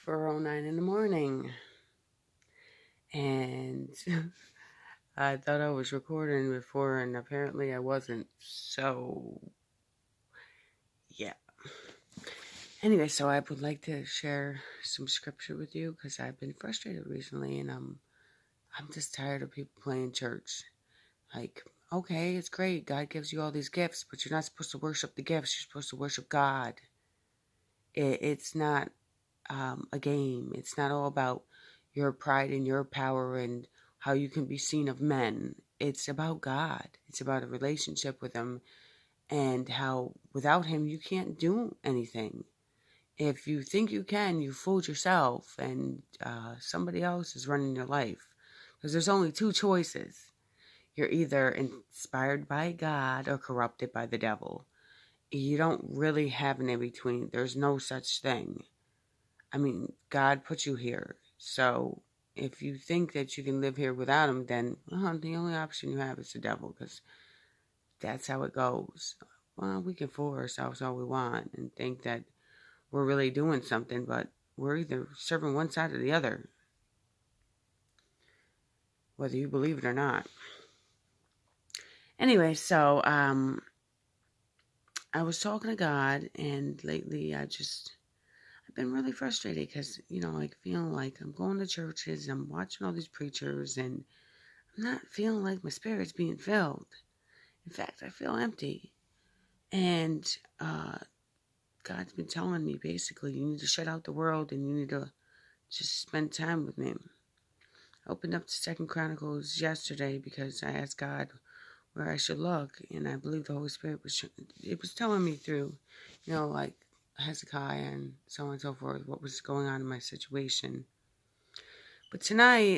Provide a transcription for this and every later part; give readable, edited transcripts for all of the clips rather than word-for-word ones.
4:09 in the morning, and I thought I was recording before, and apparently I wasn't. So, yeah. Anyway, so I would like to share some scripture with you because I've been frustrated recently, and I'm just tired of people playing church. Like, okay, it's great. God gives you all these gifts, but you're not supposed to worship the gifts. You're supposed to worship God. It's not a game. It's not all about your pride and your power and how you can be seen of men. It's about God. It's about a relationship with Him and how without Him you can't do anything. If you think you can, you fooled yourself and somebody else is running your life. Because there's only two choices. You're either inspired by God or corrupted by the devil. You don't really have an in-between. There's no such thing. I mean, God put you here. So if you think that you can live here without Him, then the only option you have is the devil, because that's how it goes. Well, we can fool ourselves all we want and think that we're really doing something, but we're either serving one side or the other, whether you believe it or not. Anyway, so I was talking to God, and lately I've been really frustrated because, like feeling like I'm going to churches, I'm watching all these preachers, and I'm not feeling like my spirit's being filled. In fact, I feel empty. And God's been telling me basically, you need to shut out the world and you need to just spend time with me. I opened up the Second Chronicles yesterday because I asked God where I should look, and I believe the Holy Spirit was telling me through, like Hezekiah and so on and so forth, what was going on in my situation. But tonight,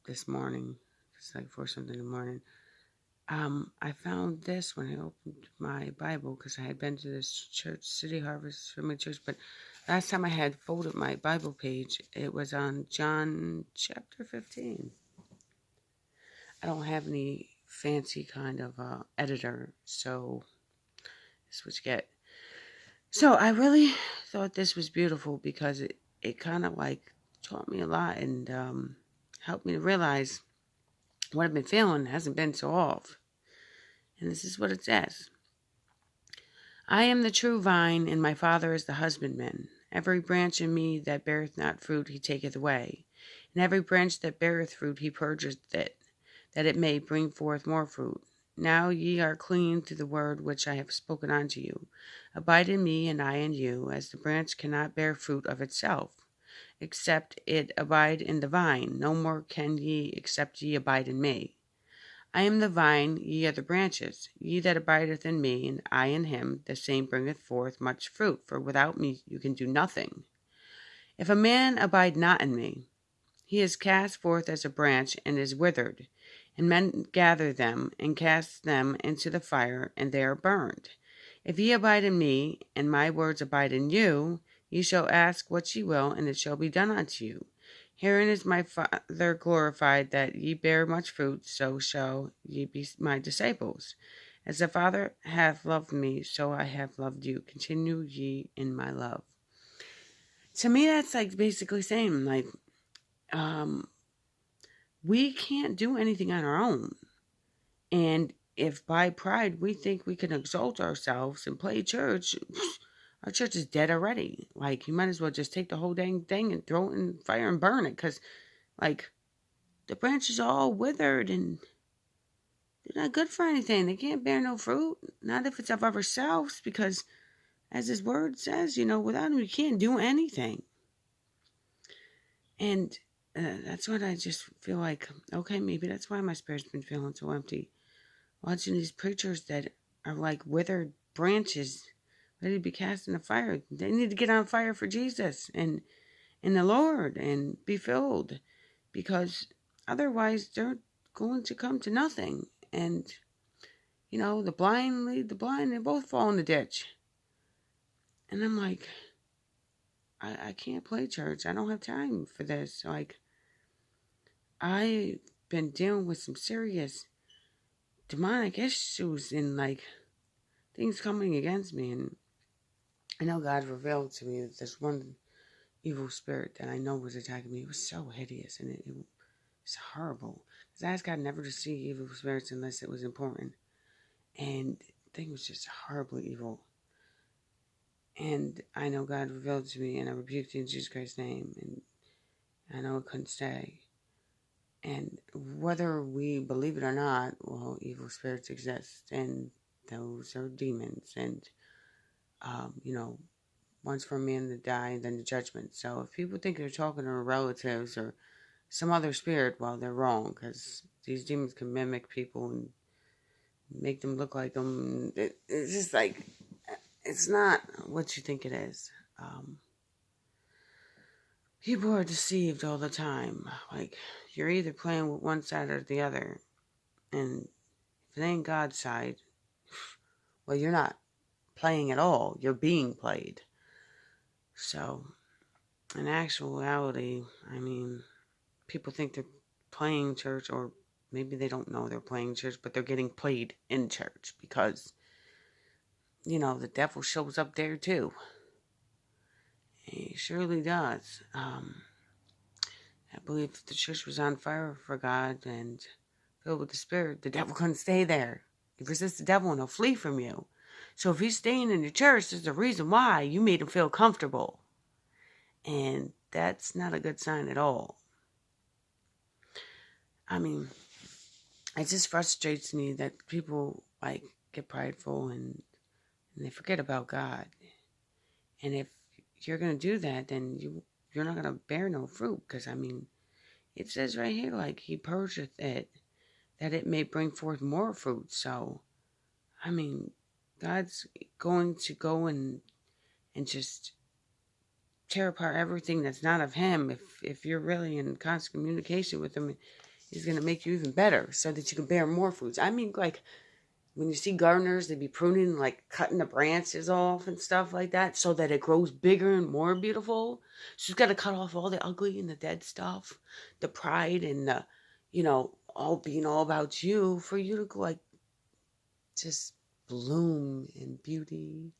this morning, it's like 4 something in the morning, I found this when I opened my Bible, because I had been to this church, City Harvest Family Church, but last time I had folded my Bible page, it was on John chapter 15. I don't have any fancy kind of editor, so this is what you get. So I really thought this was beautiful because it kind of like taught me a lot and helped me to realize what I've been feeling hasn't been so off. And this is what it says. I am the true vine, and my Father is the husbandman. Every branch in me that beareth not fruit he taketh away, and every branch that beareth fruit he purgeth it, that it may bring forth more fruit. Now ye are clean through the word which I have spoken unto you. Abide in me, and I in you, as the branch cannot bear fruit of itself, except it abide in the vine. No more can ye, except ye abide in me. I am the vine, ye are the branches. Ye that abideth in me, and I in him, the same bringeth forth much fruit, for without me you can do nothing. If a man abide not in me, he is cast forth as a branch, and is withered, and men gather them, and cast them into the fire, and they are burned. If ye abide in me, and my words abide in you, ye shall ask what ye will, and it shall be done unto you. Herein is my Father glorified, that ye bear much fruit, so shall ye be my disciples. As the Father hath loved me, so I have loved you. Continue ye in my love. To me, that's like basically saying, like, we can't do anything on our own. And if by pride we think we can exalt ourselves and play church, our church is dead already. Like, you might as well just take the whole dang thing and throw it in fire and burn it, because, like, the branches are all withered and they're not good for anything. They can't bear no fruit, not if it's of ourselves, because as His word says, without Him, we can't do anything. And that's what I just feel like, okay, maybe that's why my spirit's been feeling so empty. Watching these preachers that are like withered branches ready to be cast in the fire. They need to get on fire for Jesus and the Lord and be filled, because otherwise they're going to come to nothing. And, the blind lead the blind, they both fall in the ditch. And I'm like, I can't play church. I don't have time for this. Like, I've been dealing with some serious demonic issues and, like, things coming against me. And I know God revealed to me that this one evil spirit that I know was attacking me. It was so hideous and it was horrible. Because I asked God never to see evil spirits unless it was important. And the thing was just horribly evil. And I know God revealed to me, and I rebuked it in Jesus Christ's name. And I know it couldn't stay. And whether we believe it or not, well, evil spirits exist, and those are demons. And, once for a man to die, and then the judgment. So if people think they're talking to relatives or some other spirit, well, they're wrong, because these demons can mimic people and make them look like them. It's just like, it's not what you think it is. People are deceived all the time. Like, you're either playing with one side or the other. And if it ain't God's side, well, you're not playing at all. You're being played. So, in actuality, I mean, people think they're playing church, or maybe they don't know they're playing church, but they're getting played in church because, the devil shows up there too. He surely does. I believe if the church was on fire for God and filled with the Spirit, the devil couldn't stay there. You resist the devil and he'll flee from you. So if he's staying in the church, there's a reason why you made him feel comfortable. And that's not a good sign at all. I mean, it just frustrates me that people get prideful and they forget about God. And if you're going to do that, then you're not going to bear no fruit. Because, it says right here, he purgeth it, that it may bring forth more fruit. So, God's going to go and just tear apart everything that's not of him. If you're really in constant communication with him, he's going to make you even better so that you can bear more fruits. When you see gardeners, they be pruning, cutting the branches off and stuff like that so that it grows bigger and more beautiful. So you've got to cut off all the ugly and the dead stuff, the pride and the, all being all about you, for you to go just bloom in beauty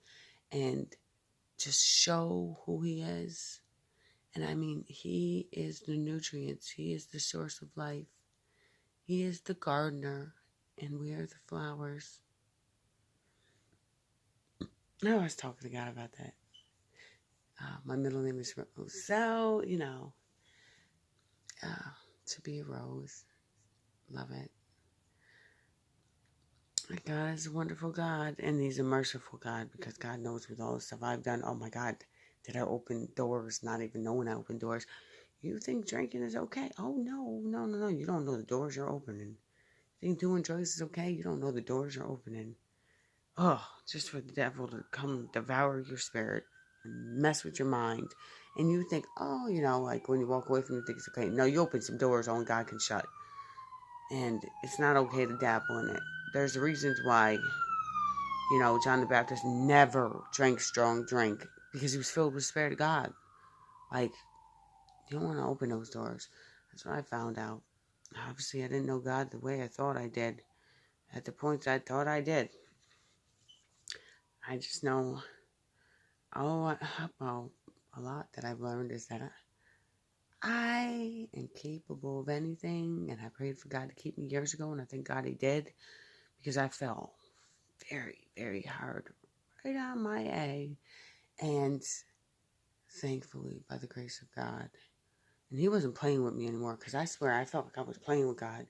and just show who he is. And he is the nutrients. He is the source of life. He is the gardener. And we are the flowers. I was talking to God about that. My middle name is Rose. So, to be a rose. Love it. God is a wonderful God. And he's a merciful God, because God knows with all the stuff I've done. Oh my God, did I open doors not even knowing I opened doors? You think drinking is okay? Oh, no. You don't know the doors you're opening. You think doing drugs is okay? You don't know the doors you're opening. Oh, just for the devil to come devour your spirit and mess with your mind. And you think, oh, when you walk away from it, you think it's okay. No, you open some doors only God can shut. And it's not okay to dabble in it. There's reasons why, John the Baptist never drank strong drink, because he was filled with the Spirit of God. You don't want to open those doors. That's what I found out. Obviously, I didn't know God the way I thought I did, at the points I thought I did. I just know, a lot that I've learned is that I am capable of anything, and I prayed for God to keep me years ago, and I thank God he did, because I fell very, very hard right on my A, and thankfully, by the grace of God, and he wasn't playing with me anymore, because I swear I felt like I was playing with God.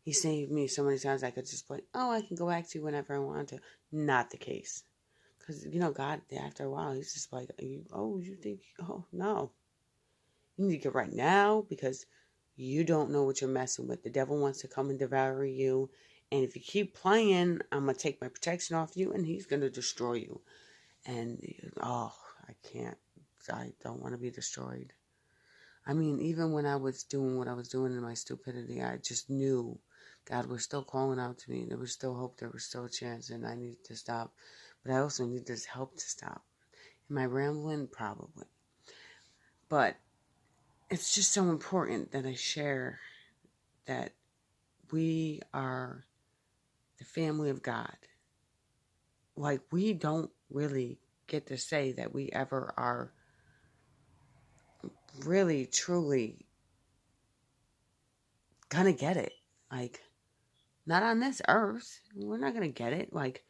He saved me so many times I could just I can go back to whenever I want to. Not the case. Because, God, after a while, he's just you think, no. You need to get right now, because you don't know what you're messing with. The devil wants to come and devour you. And if you keep playing, I'm going to take my protection off you, and he's going to destroy you. And, I can't. I don't want to be destroyed. Even when I was doing what I was doing in my stupidity, I just knew God was still calling out to me. There was still hope. There was still a chance, and I needed to stop. But I also needed his help to stop. Am I rambling? Probably. But it's just so important that I share that we are the family of God. We don't really get to say that we ever are really, truly gonna get it. Like, not on this earth. We're not gonna get it. Like,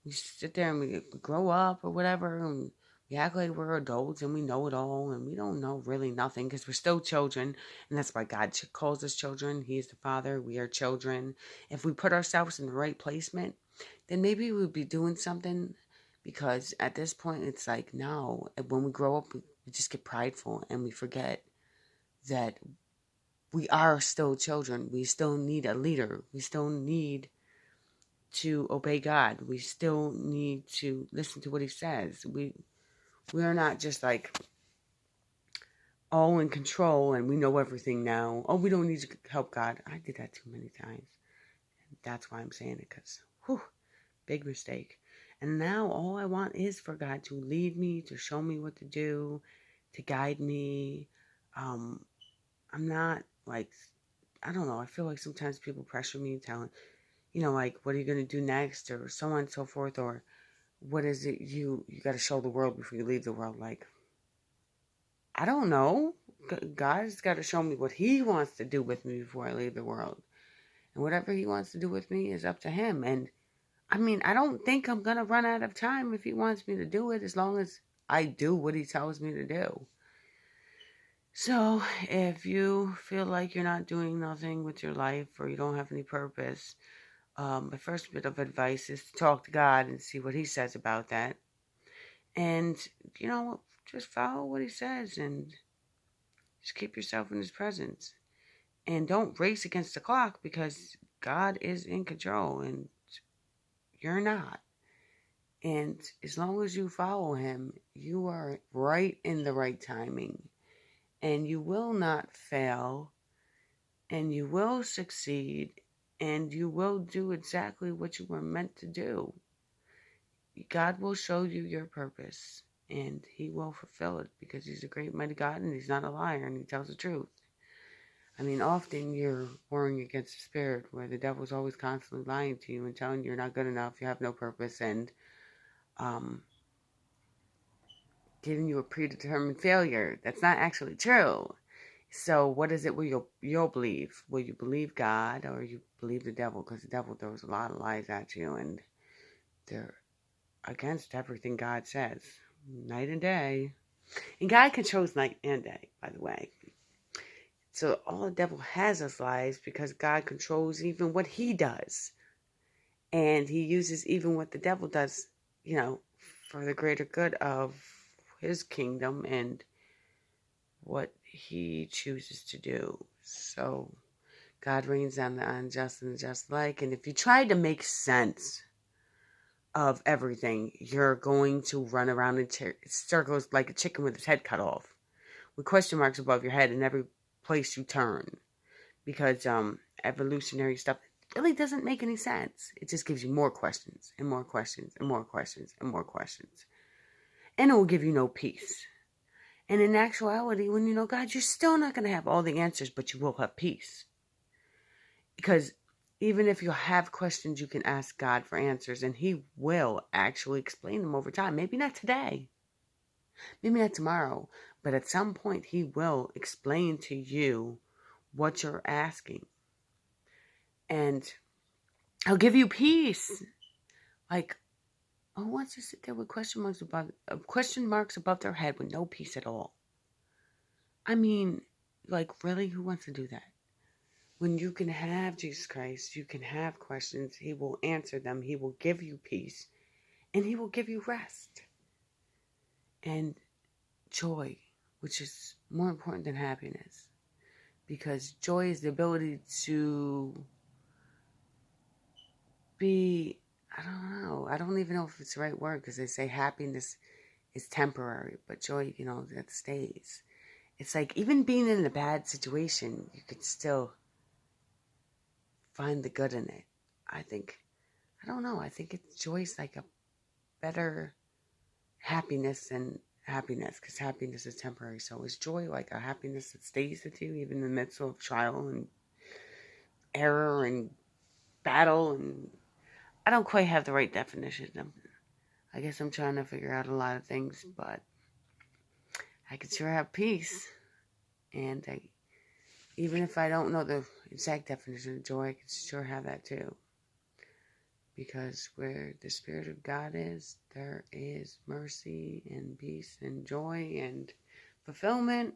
we sit there and we grow up or whatever, and we act like we're adults and we know it all, and we don't know really nothing because we're still children, and that's why God calls us children. He is the Father. We are children. If we put ourselves in the right placement, then maybe we'd be doing something. Because at this point, it's like, no. When we grow up, we just get prideful and we forget that we are still children. We still need a leader. We still need to obey God. We still need to listen to what He says. We are not just like all in control and we know everything now. Oh, we don't need to help God. I did that too many times. That's why I'm saying it, because big mistake. And now all I want is for God to lead me, to show me what to do, to guide me. I'm not like, I don't know. I feel like sometimes people pressure me, telling, like, what are you going to do next, or so on and so forth, or what is it you got to show the world before you leave the world? Like, I don't know. God's got to show me what He wants to do with me before I leave the world. And whatever He wants to do with me is up to Him. And I mean, I don't think I'm going to run out of time if He wants me to do it, as long as I do what He tells me to do. So if you feel like you're not doing nothing with your life, or you don't have any purpose, my first bit of advice is to talk to God and see what He says about that. And, just follow what He says and just keep yourself in His presence. And don't race against the clock, because God is in control and you're not. And as long as you follow Him, you are right in the right timing. And you will not fail. And you will succeed. And you will do exactly what you were meant to do. God will show you your purpose. And He will fulfill it, because He's a great mighty God and He's not a liar and He tells the truth. I mean, often you're warring against the spirit, where the devil's always constantly lying to you and telling you you're not good enough, you have no purpose, and giving you a predetermined failure. That's not actually true. So what is it will you'll believe? Will you believe God, or you believe the devil? Because the devil throws a lot of lies at you, and they're against everything God says, night and day. And God controls night and day, by the way. So all the devil has is lies, because God controls even what He does. And He uses even what the devil does, for the greater good of His kingdom and what He chooses to do. So God reigns on the unjust and the just alike. And if you try to make sense of everything, you're going to run around in circles like a chicken with its head cut off, with question marks above your head in every place you turn, because evolutionary stuff really doesn't make any sense. It just gives you more questions and more questions and more questions and more questions, and it will give you no peace. And in actuality, when you know God, you're still not going to have all the answers, but you will have peace, because even if you have questions, you can ask God for answers, and He will actually explain them over time. Maybe not today, maybe not tomorrow, but at some point He will explain to you what you're asking. And He'll give you peace. Like, who wants to sit there with question marks above their head with no peace at all? I mean, like, really, who wants to do that? When you can have Jesus Christ, you can have questions. He will answer them. He will give you peace. And He will give you rest. And joy, which is more important than happiness. Because joy is the ability to be, I don't know. I don't even know if it's the right word, because they say happiness is temporary, but joy, that stays. It's like, even being in a bad situation, you could still find the good in it. I don't know. I think joy is like a better happiness than happiness, because happiness is temporary. So is joy like a happiness that stays with you even in the midst of trial and error and battle? And I don't quite have the right definition. I guess I'm trying to figure out a lot of things, but I can sure have peace. And even if I don't know the exact definition of joy, I can sure have that too. Because where the Spirit of God is, there is mercy and peace and joy and fulfillment.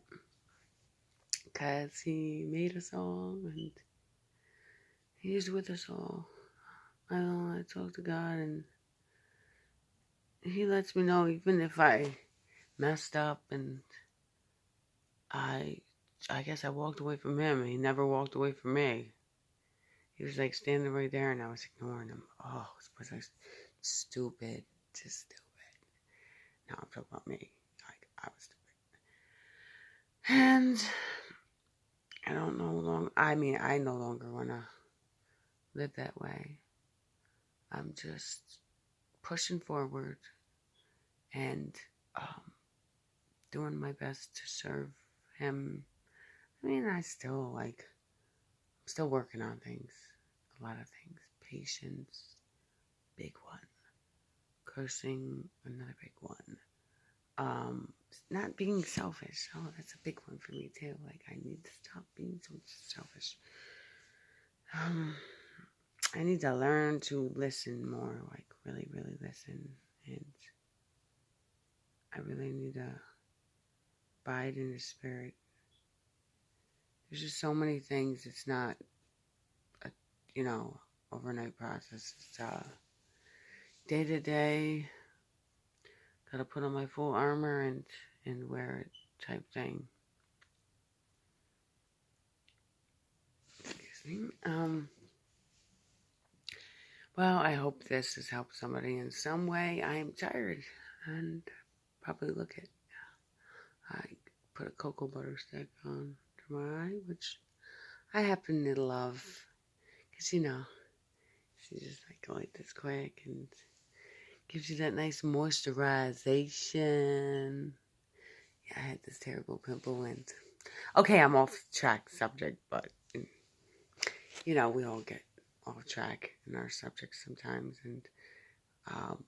Because He made us all and He's with us all. I talk to God and He lets me know even if I messed up and I guess I walked away from Him. He never walked away from me. He was like standing right there and I was ignoring Him. Oh, was I stupid? Just stupid. Now I'm talking about me. Like, I was stupid. And I no longer want to live that way. I'm just pushing forward and doing my best to serve Him. I'm still working on things. A lot of things. Patience, big one. Cursing, another big one. Not being selfish. Oh, that's a big one for me too. Like, I need to stop being so selfish. I need to learn to listen more, like really, really listen. And I really need to abide in the Spirit. There's just so many things. It's not a, overnight process. It's day to day. Gotta put on my full armor and wear it type thing. Excuse me. Well, I hope this has helped somebody in some way. I am tired and probably look at. I put a cocoa butter stick on to my eye, which I happen to love. Because, she just like this quick and gives you that nice moisturization. Yeah, I had this terrible pimple and... Okay, I'm off track subject, but, we all get off track in our subjects sometimes. And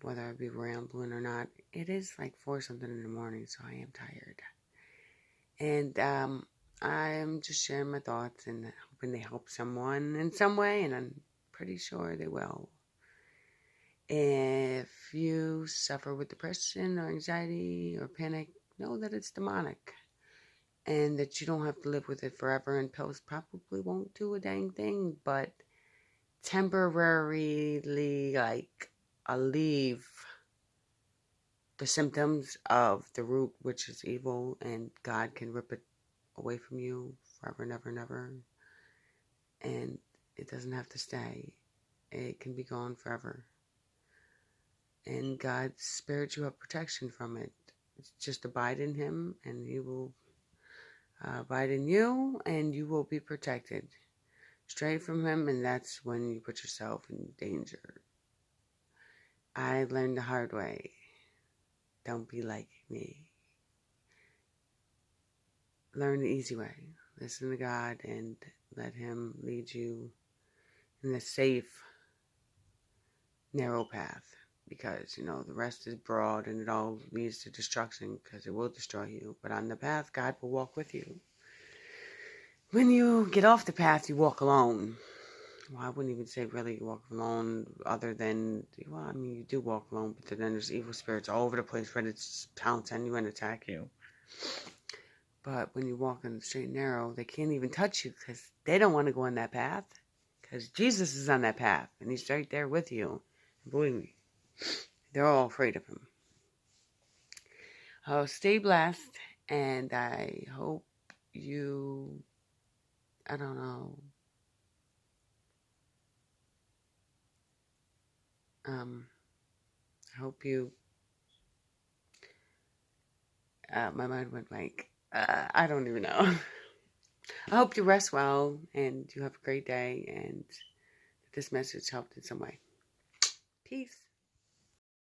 whether I be rambling or not, it is like 4-something in the morning, so I am tired. And I'm just sharing my thoughts and hoping they help someone in some way, and I'm pretty sure they will. If you suffer with depression or anxiety or panic, know that it's demonic and that you don't have to live with it forever, and pills probably won't do a dang thing, but temporarily alleviate the symptoms of the root, which is evil, and God can rip it away from you forever, never, never. And it doesn't have to stay. It can be gone forever. And God spared you a protection from it. Just abide in Him, and He will abide in you, and you will be protected. Stray from Him, and that's when you put yourself in danger. I learned the hard way. Don't be like me. Learn the easy way. Listen to God and let Him lead you in the safe, narrow path. Because, the rest is broad and it all leads to destruction because it will destroy you. But on the path, God will walk with you. When you get off the path, you walk alone. Well, I wouldn't even say really you walk alone other than, you do walk alone, but then there's evil spirits all over the place ready to pounce on you and attack you. But when you walk in the straight and narrow, they can't even touch you because they don't want to go on that path. Because Jesus is on that path and He's right there with you. And believe me, they're all afraid of Him. Oh, stay blessed, and I hope you, I hope you, my mind went blank. I don't even know. I hope you rest well, and you have a great day, and that this message helped in some way. Peace.